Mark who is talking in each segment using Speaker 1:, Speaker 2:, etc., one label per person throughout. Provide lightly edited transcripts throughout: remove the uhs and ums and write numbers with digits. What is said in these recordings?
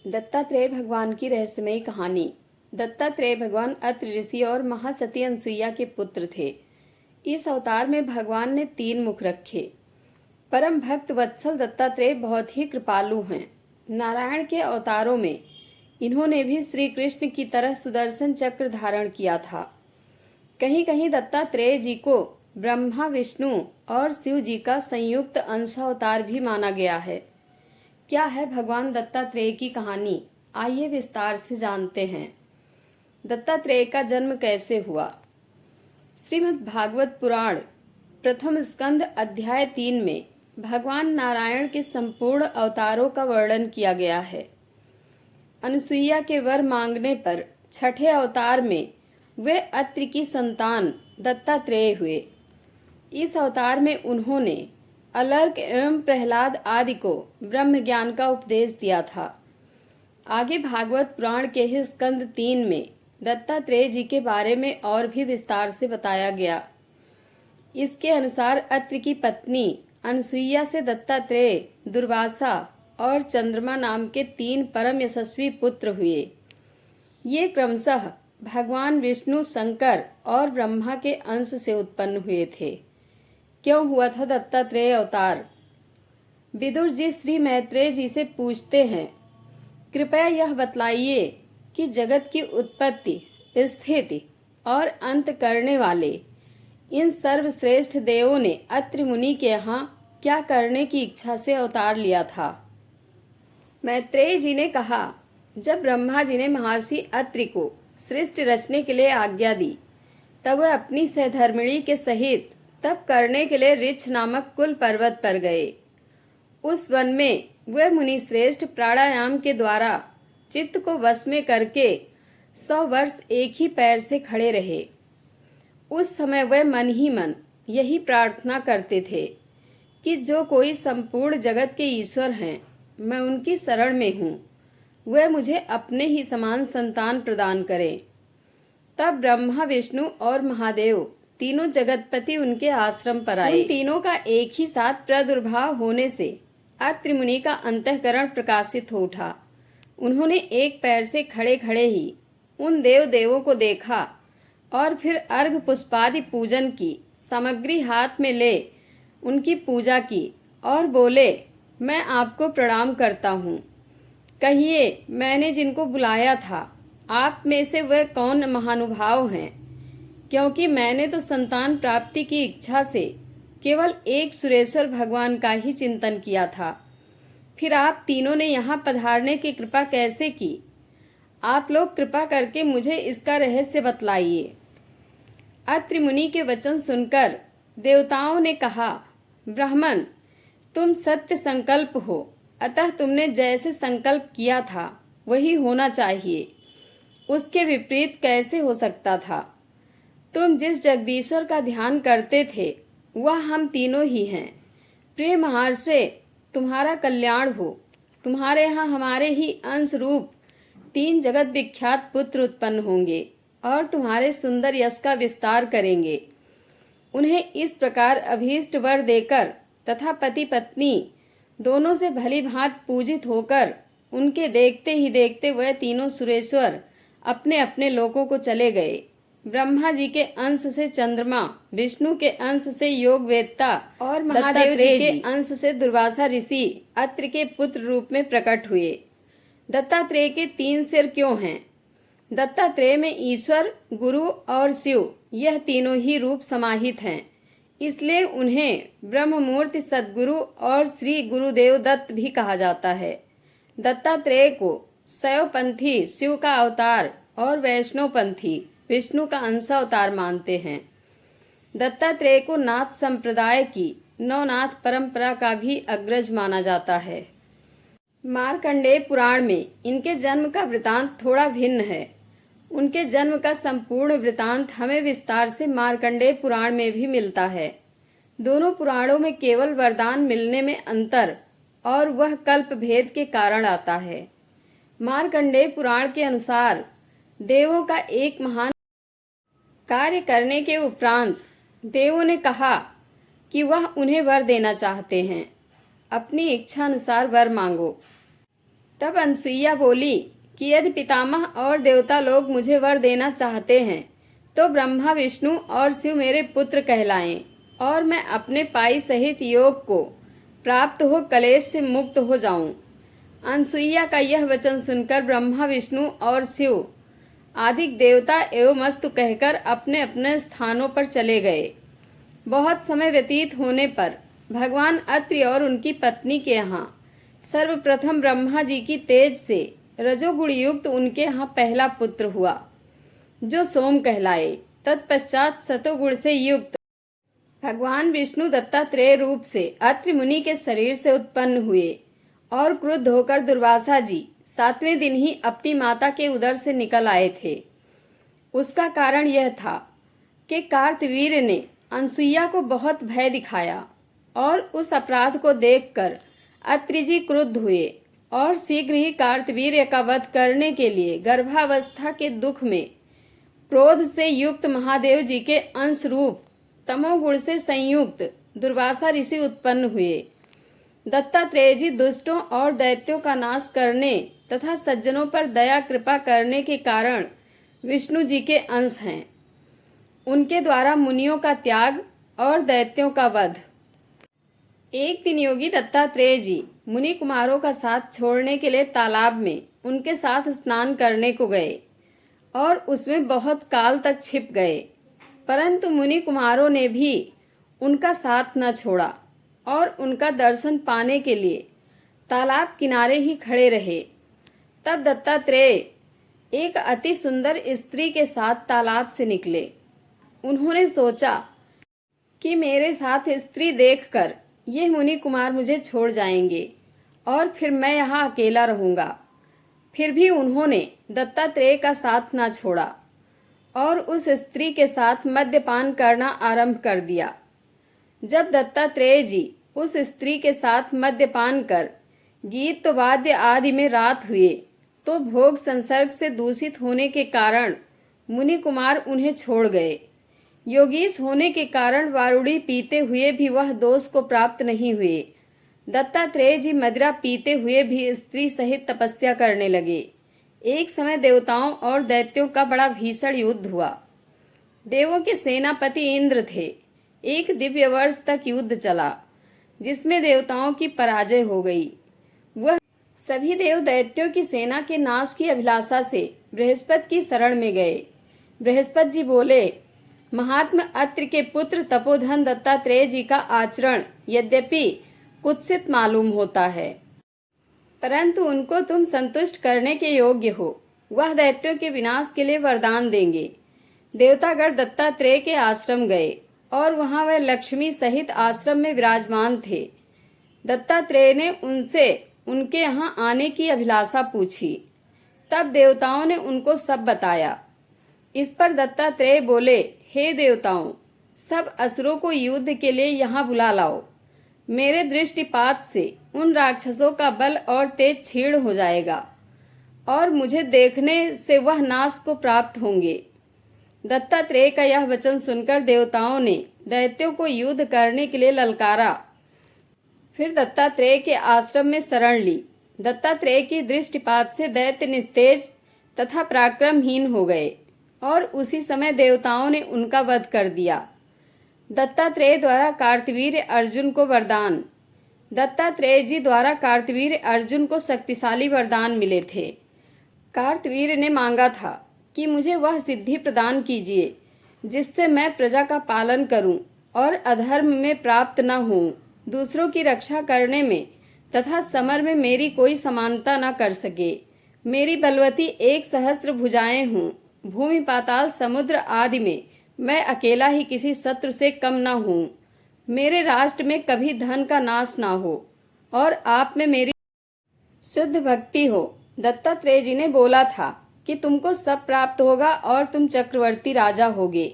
Speaker 1: दत्तात्रेय भगवान की रहस्यमयी कहानी। दत्तात्रेय भगवान अत्रि ऋषि और महासती अनसुईया के पुत्र थे। इस अवतार में भगवान ने 3 मुख रखे। परम भक्त वत्सल दत्तात्रेय बहुत ही कृपालु हैं। नारायण के अवतारों में इन्होंने भी श्री कृष्ण की तरह सुदर्शन चक्र धारण किया था। कहीं कहीं दत्तात्रेय जी को ब्रह्मा, विष्णु और शिव जी का संयुक्त अंशावतार भी माना गया है। क्या है भगवान दत्तात्रेय की कहानी, आइए विस्तार से जानते हैं। दत्तात्रेय का जन्म कैसे हुआ। श्रीमद् भागवत पुराण प्रथम स्कंद अध्याय 3 में भगवान नारायण के संपूर्ण अवतारों का वर्णन किया गया है। अनसुईया के वर मांगने पर छठे अवतार में वे अत्रि की संतान दत्तात्रेय हुए। इस अवतार में उन्होंने अलर्क एवं प्रहलाद आदि को ब्रह्म ज्ञान का उपदेश दिया था। आगे भागवत पुराण के ही स्कंद 3 में दत्तात्रेय जी के बारे में और भी विस्तार से बताया गया। इसके अनुसार अत्रि की पत्नी अनसुईया से दत्तात्रेय, दुर्वासा और चंद्रमा नाम के 3 परम यशस्वी पुत्र हुए। ये क्रमशः भगवान विष्णु, शंकर और ब्रह्मा के अंश से उत्पन्न हुए थे। क्यों हुआ था दत्तात्रेय अवतार। विदुर जी श्री मैत्रेय जी से पूछते हैं, कृपया यह बतलाइए कि जगत की उत्पत्ति, स्थिति और अंत करने वाले इन सर्वश्रेष्ठ देवों ने अत्रि मुनि के यहाँ क्या करने की इच्छा से अवतार लिया था। मैत्रेय जी ने कहा, जब ब्रह्मा जी ने महर्षि अत्रि को सृष्टि रचने के लिए आज्ञा दी, तब वह अपनी सहधर्मिणी के सहित तप करने के लिए ऋक्ष नामक कुल पर्वत पर गए। उस वन में वे मुनि श्रेष्ठ प्राणायाम के द्वारा चित्त को वश में करके 100 वर्ष एक ही पैर से खड़े रहे। उस समय वे मन ही मन यही प्रार्थना करते थे कि जो कोई संपूर्ण जगत के ईश्वर हैं, मैं उनकी शरण में हूँ, वे मुझे अपने ही समान संतान प्रदान करें। तब ब्रह्मा, विष्णु और महादेव तीनों जगतपति उनके आश्रम पर आए। उन तीनों का एक ही साथ प्रादुर्भाव होने से अत्रि मुनि का अंतःकरण प्रकाशित हो उठा। उन्होंने एक पैर से खड़े खड़े ही उन देवों को देखा और फिर अर्घ पुष्पादि पूजन की सामग्री हाथ में ले उनकी पूजा की और बोले, मैं आपको प्रणाम करता हूँ। कहिए, मैंने जिनको बुलाया था, आप में से वह कौन महानुभाव हैं? क्योंकि मैंने तो संतान प्राप्ति की इच्छा से केवल एक सुरेश्वर भगवान का ही चिंतन किया था। फिर आप तीनों ने यहाँ पधारने की कृपा कैसे की? आप लोग कृपा करके मुझे इसका रहस्य बतलाइए। अत्रि मुनि के वचन सुनकर देवताओं ने कहा, ब्राह्मण, तुम सत्य संकल्प हो, अतः तुमने जैसे संकल्प किया था वही होना चाहिए। उसके विपरीत कैसे हो सकता था? तुम जिस जगदीश्वर का ध्यान करते थे वह हम तीनों ही हैं। प्रिय महर्षि, तुम्हारा कल्याण हो। तुम्हारे यहाँ हमारे ही अंश रूप 3 जगत विख्यात पुत्र उत्पन्न होंगे और तुम्हारे सुंदर यश का विस्तार करेंगे। उन्हें इस प्रकार अभीष्ट वर देकर तथा पति पत्नी दोनों से भली भांति पूजित होकर उनके देखते ही देखते वह तीनों सुरेश्वर अपने अपने लोकों को चले गए। ब्रह्मा जी के अंश से चंद्रमा, विष्णु के अंश से योग वेदता और महादेव जी के अंश से दुर्वासा ऋषि अत्रि के पुत्र रूप में प्रकट हुए। दत्तात्रेय के 3 सिर क्यों हैं? दत्तात्रेय में ईश्वर, गुरु और शिव यह तीनों ही रूप समाहित हैं, इसलिए उन्हें ब्रह्ममूर्ति, सद्गुरु और श्री गुरुदेव दत्त भी कहा जाता है। दत्तात्रेय को शैवपंथी शिव का अवतार और वैष्णवपंथी विष्णु का अंशावतार मानते हैं। दत्तात्रेय को नाथ संप्रदाय की नवनाथ परंपरा का भी अग्रज माना जाता है। मार्कंडेय पुराण में इनके जन्म का वृतांत थोड़ा भिन्न है। उनके जन्म का संपूर्ण वृतांत हमें विस्तार से मार्कंडेय पुराण में भी मिलता है। दोनों पुराणों में केवल वरदान मिलने में अंतर और वह कल्प भेद के कारण आता है। मार्कंडेय पुराण के अनुसार देवों का एक महान कार्य करने के उपरांत देवों ने कहा कि वह उन्हें वर देना चाहते हैं। अपनी इच्छा अनुसार वर मांगो। तब अनसुईया बोली कि यदि पितामह और देवता लोग मुझे वर देना चाहते हैं तो ब्रह्मा विष्णु और शिव मेरे पुत्र कहलाएं और मैं अपने पाई सहित योग को प्राप्त हो कलेश से मुक्त हो जाऊं। अनसुईया का यह वचन सुनकर ब्रह्मा विष्णु और शिव आदि देवता एवं मस्तु कहकर अपने अपने स्थानों पर चले गए। बहुत समय व्यतीत होने पर भगवान अत्रि और उनकी पत्नी के यहाँ सर्वप्रथम ब्रह्मा जी की तेज से रजोगुण युक्त उनके यहाँ पहला पुत्र हुआ जो सोम कहलाए। तत्पश्चात सतोगुण से युक्त भगवान विष्णु दत्तात्रेय रूप से अत्रि मुनि के शरीर से उत्पन्न हुए और क्रुद्ध होकर दुर्वासा जी 7वें दिन ही अपनी माता के उदर से निकल आए थे। उसका कारण यह था कि कार्तवीर्य ने अनसुईया को बहुत भय दिखाया और उस अपराध को देखकर अत्रि जी क्रुद्ध हुए और शीघ्र ही कार्तवीर्य का वध करने के लिए गर्भावस्था के दुख में क्रोध से युक्त महादेव जी के अंश रूप तमोगुण से संयुक्त दुर्वासा ऋषि उत्पन्न हुए। दत्तात्रेय जी दुष्टों और दैत्यों का नाश करने तथा सज्जनों पर दया कृपा करने के कारण विष्णु जी के अंश हैं। उनके द्वारा मुनियों का त्याग और दैत्यों का वध। एक दिन योगी दत्तात्रेय जी मुनि कुमारों का साथ छोड़ने के लिए तालाब में उनके साथ स्नान करने को गए और उसमें बहुत काल तक छिप गए, परंतु मुनि कुमारों ने भी उनका साथ न छोड़ा और उनका दर्शन पाने के लिए तालाब किनारे ही खड़े रहे। तब दत्तात्रेय एक अति सुंदर स्त्री के साथ तालाब से निकले। उन्होंने सोचा कि मेरे साथ स्त्री देखकर ये मुनि कुमार मुझे छोड़ जाएंगे और फिर मैं यहाँ अकेला रहूंगा। फिर भी उन्होंने दत्तात्रेय का साथ न छोड़ा और उस स्त्री के साथ मद्यपान करना आरंभ कर दिया। जब दत्तात्रेय जी उस स्त्री के साथ मद्यपान कर गीत वाद्य आदि में रात हुए तो भोग संसर्ग से दूषित होने के कारण मुनि कुमार उन्हें छोड़ गए। योगीश होने के कारण वारुड़ी पीते हुए भी वह दोष को प्राप्त नहीं हुए। दत्तात्रेय जी मदिरा पीते हुए भी स्त्री सहित तपस्या करने लगे। एक समय देवताओं और दैत्यों का बड़ा भीषण युद्ध हुआ। देवों के सेनापति इंद्र थे। एक दिव्य वर्ष तक युद्ध चला जिसमें देवताओं की पराजय हो गई। वह सभी देव दैत्यों की सेना के नाश की अभिलाषा से बृहस्पति की शरण में गए। बृहस्पति जी बोले, महात्मा अत्रि के पुत्र तपोधन दत्तात्रेय जी का आचरण यद्यपि कुत्सित मालूम होता है, परंतु उनको तुम संतुष्ट करने के योग्य हो। वह दैत्यों के विनाश के लिए वरदान देंगे। देवतागण दत्तात्रेय के आश्रम गए और वहां वह लक्ष्मी सहित आश्रम में विराजमान थे। दत्तात्रेय ने उनसे उनके यहाँ आने की अभिलाषा पूछी। तब देवताओं ने उनको सब बताया। इस पर दत्तात्रेय बोले, हे देवताओं, सब असुरों को युद्ध के लिए यहाँ बुला लाओ। मेरे दृष्टिपात से उन राक्षसों का बल और तेज क्षीण हो जाएगा और मुझे देखने से वह नाश को प्राप्त होंगे। दत्तात्रेय का यह वचन सुनकर देवताओं ने दैत्यों को युद्ध करने के लिए ललकारा। फिर दत्तात्रेय के आश्रम में शरण ली। दत्तात्रेय की दृष्टिपात से दैत्य निस्तेज तथा पराक्रमहीन हो गए और उसी समय देवताओं ने उनका वध कर दिया। दत्तात्रेय द्वारा कार्तवीर्य अर्जुन को वरदान। दत्तात्रेय जी द्वारा कार्तवीर्य अर्जुन को शक्तिशाली वरदान मिले थे। कार्तवीर्य ने मांगा था कि मुझे वह सिद्धि प्रदान कीजिए जिससे मैं प्रजा का पालन करूं और अधर्म में प्राप्त न हूं, दूसरों की रक्षा करने में तथा समर में मेरी कोई समानता न कर सके। मेरी बलवती 1,000 भुजाएं हों, भूमि पाताल समुद्र आदि में मैं अकेला ही किसी शत्रु से कम न हूँ। मेरे राष्ट्र में कभी धन का नाश ना हो और आप में मेरी शुद्ध भक्ति हो। दत्तात्रेय जी ने बोला था कि तुमको सब प्राप्त होगा और तुम चक्रवर्ती राजा होगे।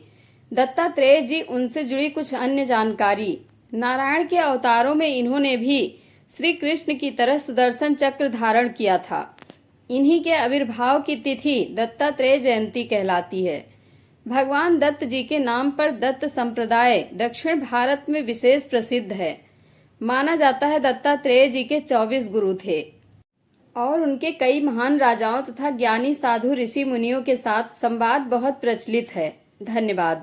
Speaker 1: दत्तात्रेय जी उनसे जुड़ी कुछ अन्य जानकारी। नारायण के अवतारों में इन्होंने भी श्री कृष्ण की तरह सुदर्शन चक्र धारण किया था। इन्हीं के आविर्भाव की तिथि दत्तात्रेय जयंती कहलाती है। भगवान दत्त जी के नाम पर दत्त संप्रदाय दक्षिण भारत में विशेष प्रसिद्ध है। माना जाता है दत्तात्रेय जी के 24 गुरु थे। और उनके कई महान राजाओं तथा ज्ञानी साधु ऋषि मुनियों के साथ संवाद बहुत प्रचलित है। धन्यवाद।